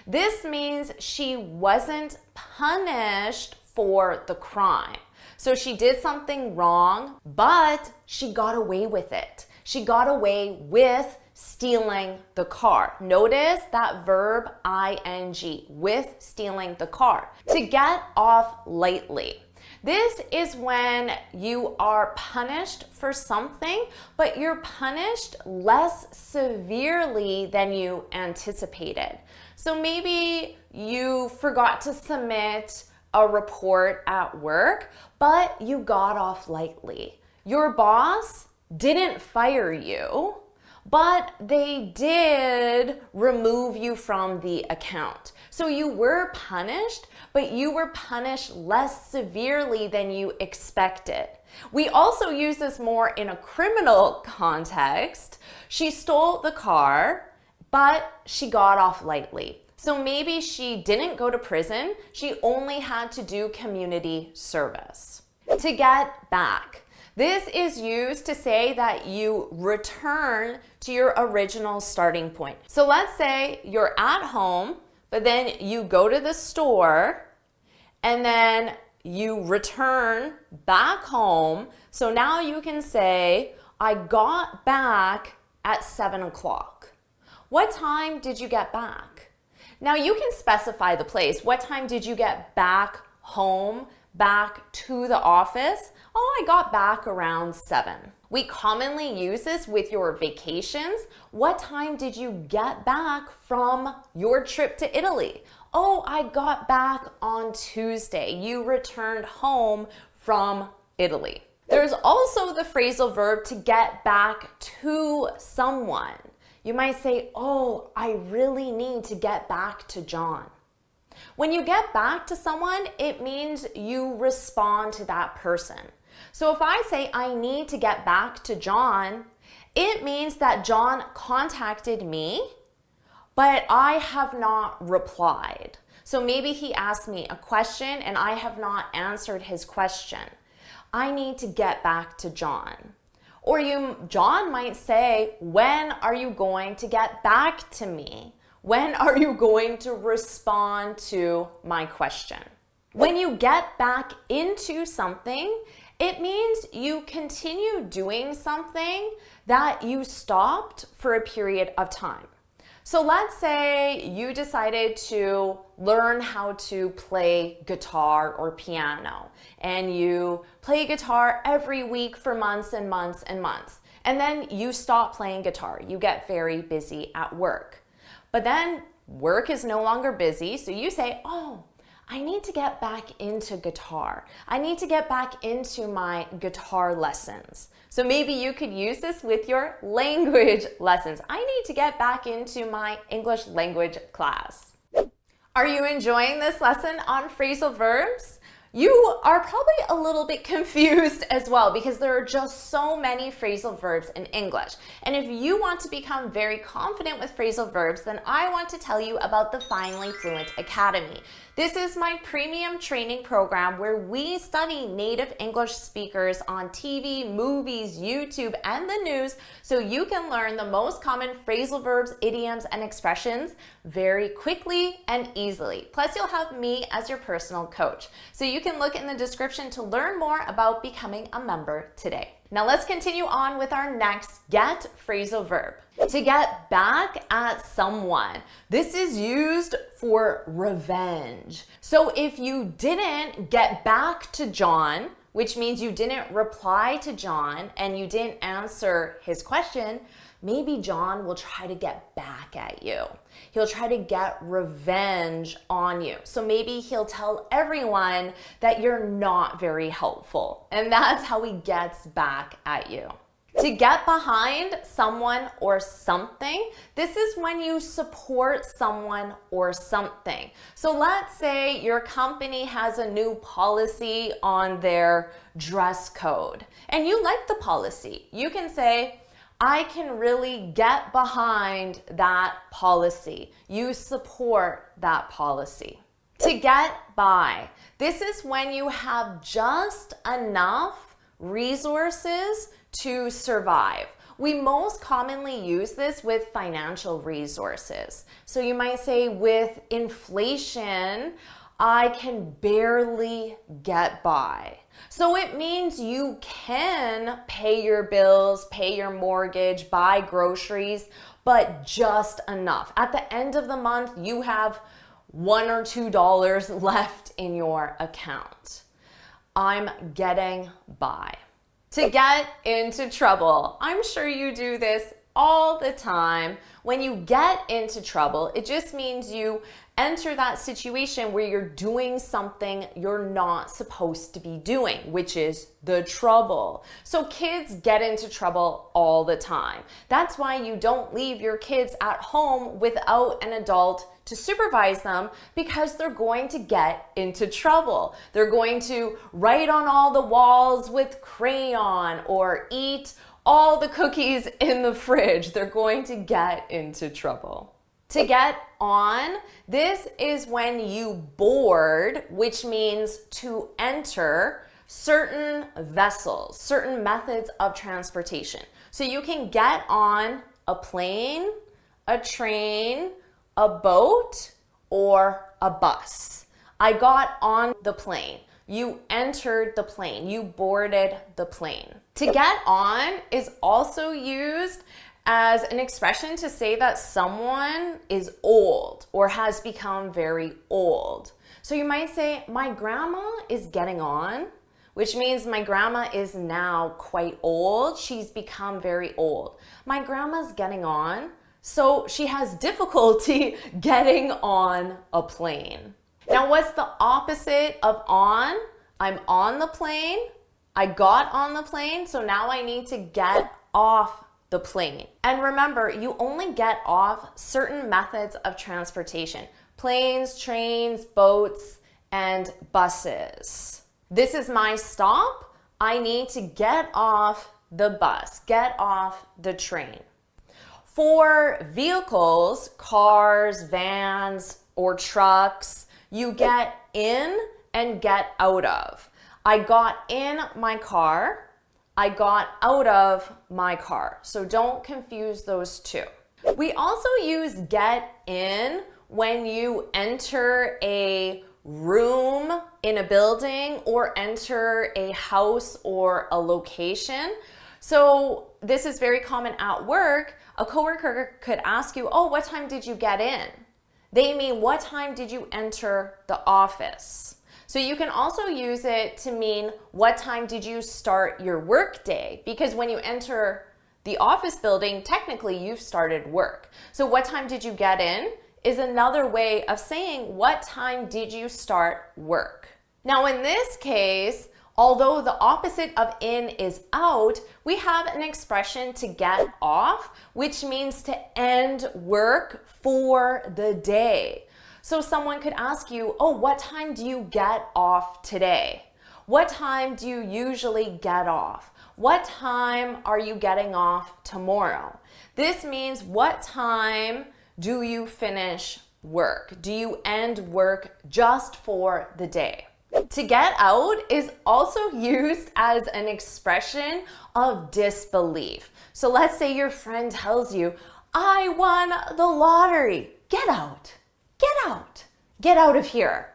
This means she wasn't punished for the crime. So she did something wrong, but she got away with it. She got away with stealing the car. Notice that verb ing, with stealing the car. To get off lightly. This is when you are punished for something, but you're punished less severely than you anticipated. So maybe you forgot to submit a report at work, but you got off lightly. Your boss didn't fire you, but they did remove you from the account. So you were punished, but you were punished less severely than you expected. We also use this more in a criminal context. She stole the car, but she got off lightly. So maybe she didn't go to prison, she only had to do community service. To get back. This is used to say that you return to your original starting point. So let's say you're at home, but then you go to the store and then you return back home. So now you can say, I got back at 7 o'clock. What time did you get back? Now you can specify the place. What time did you get back home, back to the office? Oh, I got back around 7. We commonly use this with your vacations. What time did you get back from your trip to Italy? Oh, I got back on Tuesday. You returned home from Italy. There's also the phrasal verb to get back to someone. You might say, oh, I really need to get back to John. When you get back to someone, it means you respond to that person. So if I say I need to get back to John, it means that John contacted me, but I have not replied. So maybe he asked me a question and I have not answered his question. I need to get back to John. Or John might say, when are you going to get back to me? When are you going to respond to my question? When you get back into something, it means you continue doing something that you stopped for a period of time. So let's say you decided to learn how to play guitar or piano, and you play guitar every week for months and months and months. And then you stop playing guitar. You get very busy at work. But then work is no longer busy, so you say, oh, I need to get back into guitar. I need to get back into my guitar lessons. So maybe you could use this with your language lessons. I need to get back into my English language class. Are you enjoying this lesson on phrasal verbs? You are probably a little bit confused as well because there are just so many phrasal verbs in English. And if you want to become very confident with phrasal verbs, then I want to tell you about the Finally Fluent Academy. This is my premium training program where we study native English speakers on TV, movies, YouTube, and the news so you can learn the most common phrasal verbs, idioms, and expressions very quickly and easily. Plus, you'll have me as your personal coach. So you can look in the description to learn more about becoming a member today. Now let's continue on with our next get phrasal verb. To get back at someone. This is used for revenge. So if you didn't get back to John, which means you didn't reply to John and you didn't answer his question, maybe John will try to get back at you. He'll try to get revenge on you. So maybe he'll tell everyone that you're not very helpful. And that's how he gets back at you. To get behind someone or something, this is when you support someone or something. So let's say your company has a new policy on their dress code and you like the policy. You can say, I can really get behind that policy. You support that policy. To get by. This is when you have just enough resources to survive. We most commonly use this with financial resources. So you might say with inflation, I can barely get by. So it means you can pay your bills, pay your mortgage, buy groceries, but just enough. At the end of the month, you have $1 or $2 left in your account. I'm getting by. To get into trouble. I'm sure you do this all the time. When you get into trouble, it just means you enter that situation where you're doing something you're not supposed to be doing, which is the trouble. So kids get into trouble all the time. That's why you don't leave your kids at home without an adult to supervise them because they're going to get into trouble. They're going to write on all the walls with crayon or eat all the cookies in the fridge. They're going to get into trouble. To get on, this is when you board, which means to enter certain vessels, certain methods of transportation. So you can get on a plane, a train, a boat, or a bus. I got on the plane. You entered the plane. You boarded the plane. To get on is also used as an expression to say that someone is old or has become very old. So you might say, my grandma is getting on, which means my grandma is now quite old. She's become very old. My grandma's getting on, so she has difficulty getting on a plane. Now, what's the opposite of on? I'm on the plane. I got on the plane, so now I need to get off the plane. And remember, you only get off certain methods of transportation: planes, trains, boats, and buses. This is my stop. I need to get off the bus, get off the train. For vehicles, cars, vans, or trucks, you get in and get out of. I got in my car. I got out of my car. So don't confuse those two. We also use get in when you enter a room in a building or enter a house or a location. So this is very common at work. A coworker could ask you, oh, what time did you get in? They mean, what time did you enter the office? So you can also use it to mean, what time did you start your work day? Because when you enter the office building, technically you've started work. So what time did you get in is another way of saying, what time did you start work? Now in this case, although the opposite of in is out, we have an expression to get off, which means to end work for the day. So someone could ask you, oh, what time do you get off today? What time do you usually get off? What time are you getting off tomorrow? This means, what time do you finish work? Do you end work just for the day? To get out is also used as an expression of disbelief. So let's say your friend tells you, I won the lottery. Get out. Get out. Get out of here.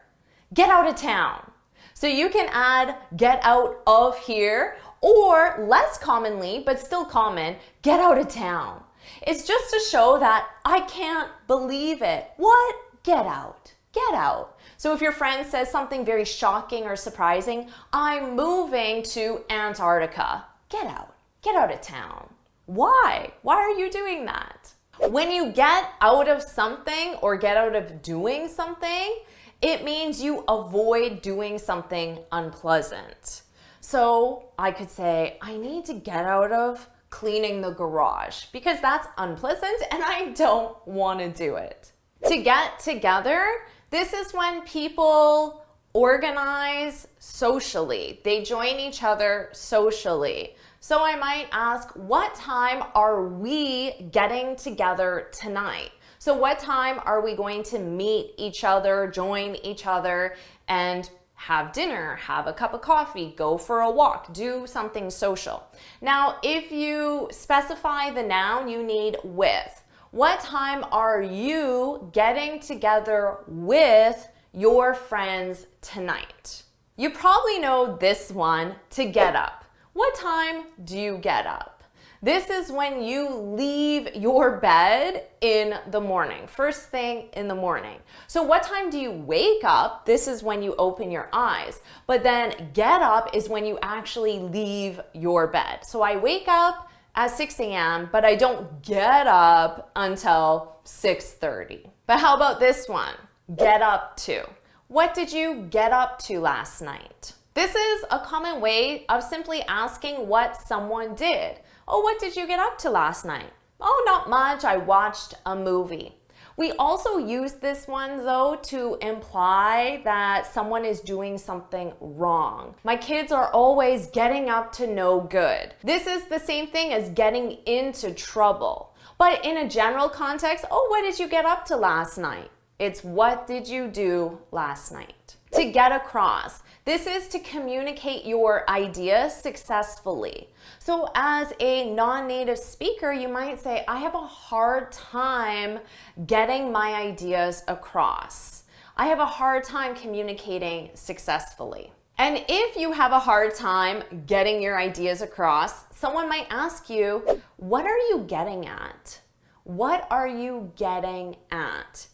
Get out of town. So you can add get out of here, or less commonly, but still common, get out of town. It's just to show that I can't believe it. What? Get out. Get out. So if your friend says something very shocking or surprising, I'm moving to Antarctica. Get out. Get out of town. Why? Why are you doing that? When you get out of something or get out of doing something, it means you avoid doing something unpleasant. So I could say, I need to get out of cleaning the garage because that's unpleasant and I don't want to do it. To get together, this is when people organize socially. They join each other socially. So I might ask, what time are we getting together tonight? So what time are we going to meet each other, join each other, and have dinner, have a cup of coffee, go for a walk, do something social? Now, if you specify the noun, you need with. What time are you getting together with your friends tonight? You probably know this one, to get up. What time do you get up? This is when you leave your bed in the morning, first thing in the morning. So what time do you wake up? This is when you open your eyes. But then get up is when you actually leave your bed. So I wake up at 6 a.m., but I don't get up until 6:30. But how about this one? Get up to. What did you get up to last night? This is a common way of simply asking what someone did. Oh, what did you get up to last night? Oh, not much. I watched a movie. We also use this one though to imply that someone is doing something wrong. My kids are always getting up to no good. This is the same thing as getting into trouble. But in a general context, oh, what did you get up to last night? It's what did you do last night? To get across. This is to communicate your idea successfully. So as a non-native speaker, you might say, I have a hard time getting my ideas across. I have a hard time communicating successfully. And if you have a hard time getting your ideas across, someone might ask you, what are you getting at? What are you getting at?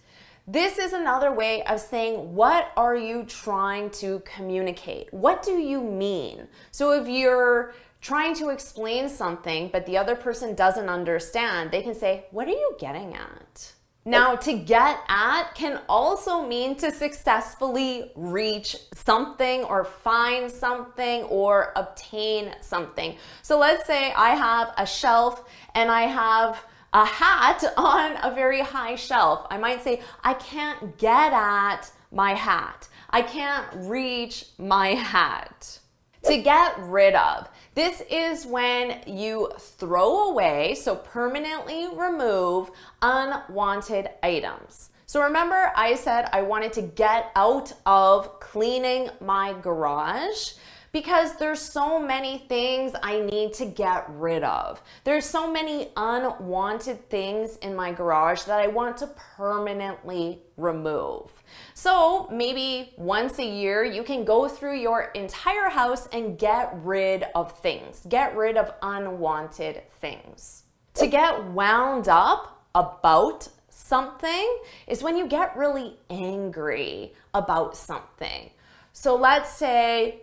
This is another way of saying, what are you trying to communicate? What do you mean? So if you're trying to explain something, but the other person doesn't understand, they can say, what are you getting at? Now, to get at can also mean to successfully reach something or find something or obtain something. So let's say I have a shelf and I have a hat on a very high shelf. I might say, I can't get at my hat. I can't reach my hat. To get rid of. This is when you throw away, so permanently remove unwanted items. So remember I said I wanted to get out of cleaning my garage because there's so many things I need to get rid of. There's so many unwanted things in my garage that I want to permanently remove. So maybe once a year, you can go through your entire house and get rid of things, get rid of unwanted things. To get wound up about something is when you get really angry about something. So let's say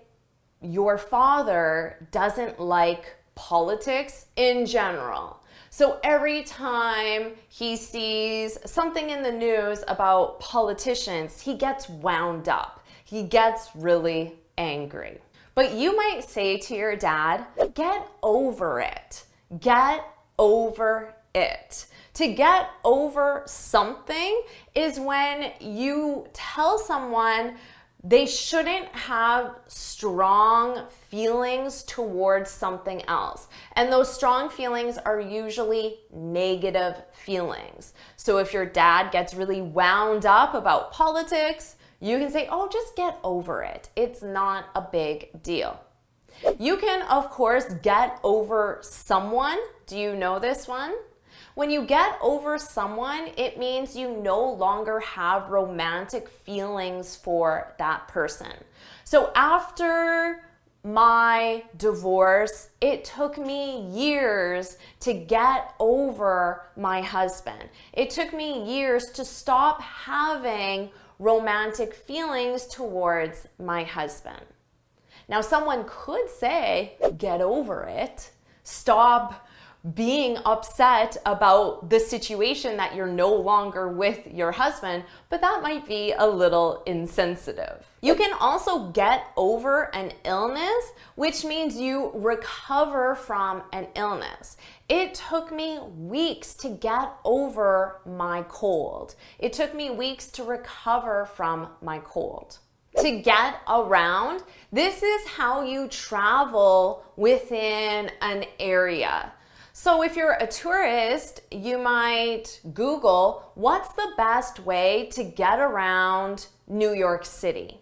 your father doesn't like politics in general. So every time he sees something in the news about politicians, he gets wound up. He gets really angry. But you might say to your dad, get over it. Get over it. To get over something is when you tell someone they shouldn't have strong feelings towards something else. And those strong feelings are usually negative feelings. So if your dad gets really wound up about politics, you can say, oh, just get over it. It's not a big deal. You can, of course, get over someone. Do you know this one? When you get over someone, it means you no longer have romantic feelings for that person. So after my divorce, it took me years to get over my husband. It took me years to stop having romantic feelings towards my husband. Now, someone could say, get over it, stop being upset about the situation that you're no longer with your husband, but that might be a little insensitive. You can also get over an illness, which means you recover from an illness. It took me weeks to get over my cold. It took me weeks to recover from my cold. To get around, this is how you travel within an area. So if you're a tourist, you might Google, what's the best way to get around New York City?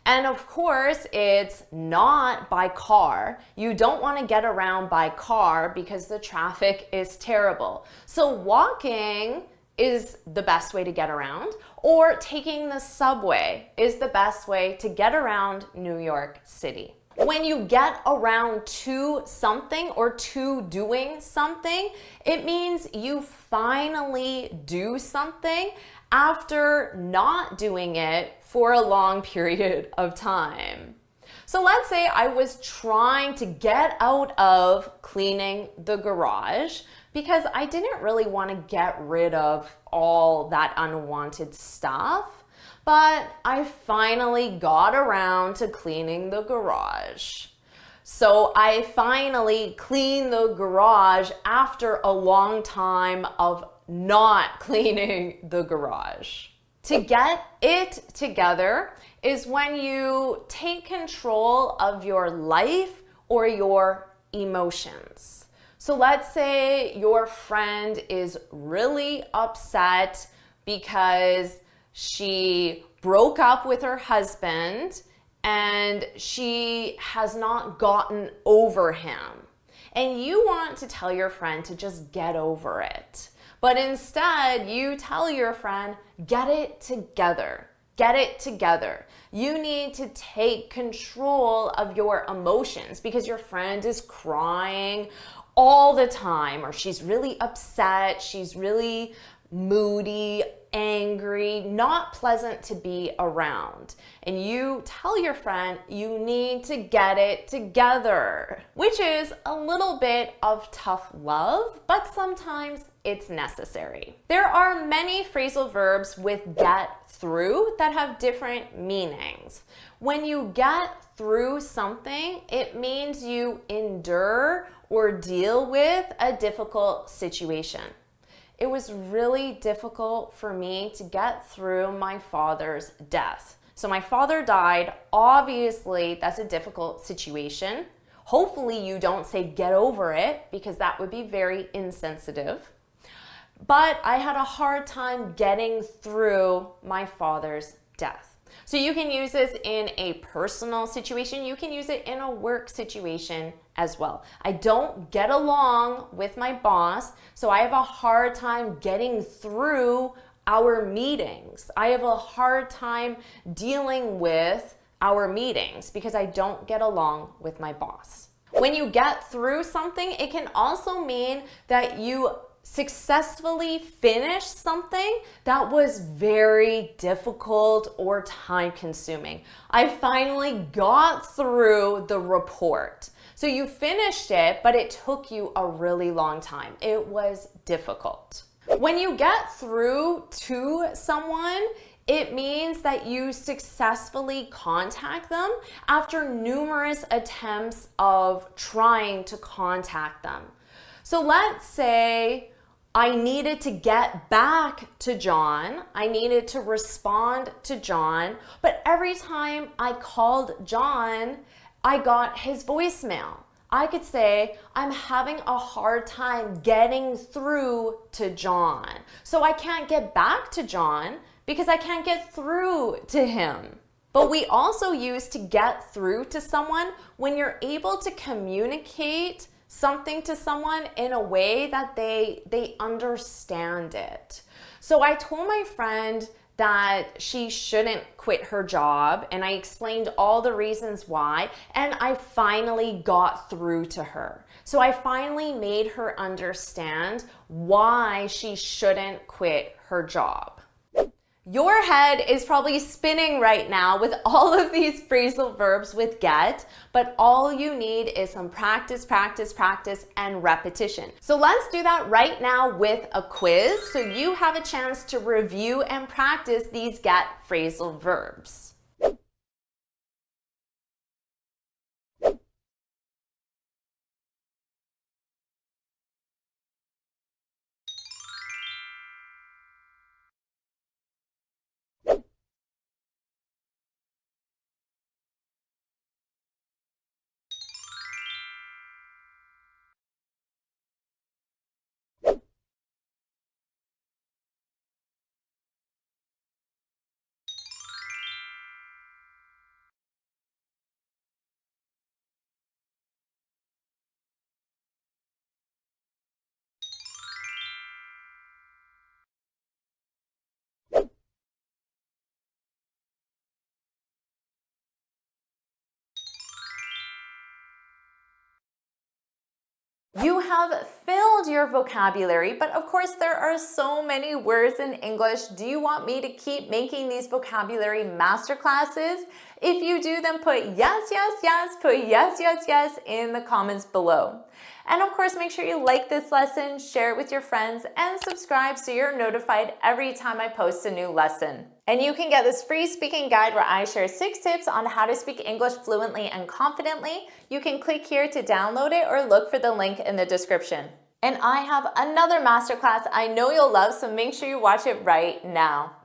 And of course, it's not by car. You don't want to get around by car because the traffic is terrible. So walking is the best way to get around, or taking the subway is the best way to get around New York City. When you get around to something or to doing something, it means you finally do something after not doing it for a long period of time. So let's say I was trying to get out of cleaning the garage because I didn't really want to get rid of all that unwanted stuff. But I finally got around to cleaning the garage. So I finally cleaned the garage after a long time of not cleaning the garage. To get it together is when you take control of your life or your emotions. So let's say your friend is really upset because she broke up with her husband and she has not gotten over him. And you want to tell your friend to just get over it. But instead, you tell your friend, get it together. Get it together. You need to take control of your emotions because your friend is crying all the time, or she's really upset, she's really moody, angry, not pleasant to be around. And you tell your friend you need to get it together, which is a little bit of tough love, but sometimes it's necessary. There are many phrasal verbs with get through that have different meanings. When you get through something, it means you endure or deal with a difficult situation. It was really difficult for me to get through my father's death. So my father died. Obviously, that's a difficult situation. Hopefully you don't say get over it because that would be very insensitive. But I had a hard time getting through my father's death. So you can use this in a personal situation. You can use it in a work situation as well. I don't get along with my boss, so I have a hard time getting through our meetings. I have a hard time dealing with our meetings because I don't get along with my boss. When you get through something, it can also mean that you successfully finish something that was very difficult or time-consuming. I finally got through the report. So you finished it, but it took you a really long time. It was difficult. When you get through to someone, it means that you successfully contact them after numerous attempts of trying to contact them. So let's say I needed to get back to John. I needed to respond to John, but every time I called John, I got his voicemail. I could say, I'm having a hard time getting through to John. So I can't get back to John because I can't get through to him. But we also use to get through to someone when you're able to communicate something to someone in a way that they understand it. So I told my friend that she shouldn't quit her job, and I explained all the reasons why, and I finally got through to her. So I finally made her understand why she shouldn't quit her job. Your head is probably spinning right now with all of these phrasal verbs with get, but all you need is some practice, practice, practice, and repetition. So let's do that right now with a quiz so you have a chance to review and practice these get phrasal verbs. You have filled your vocabulary, but of course there are so many words in English. Do you want me to keep making these vocabulary masterclasses? If you do, then put yes, yes, yes, put yes, yes, yes in the comments below. And of course, make sure you like this lesson, share it with your friends, and subscribe so you're notified every time I post a new lesson. And you can get this free speaking guide where I share 6 tips on how to speak English fluently and confidently. You can click here to download it or look for the link in the description. And I have another masterclass I know you'll love, so make sure you watch it right now.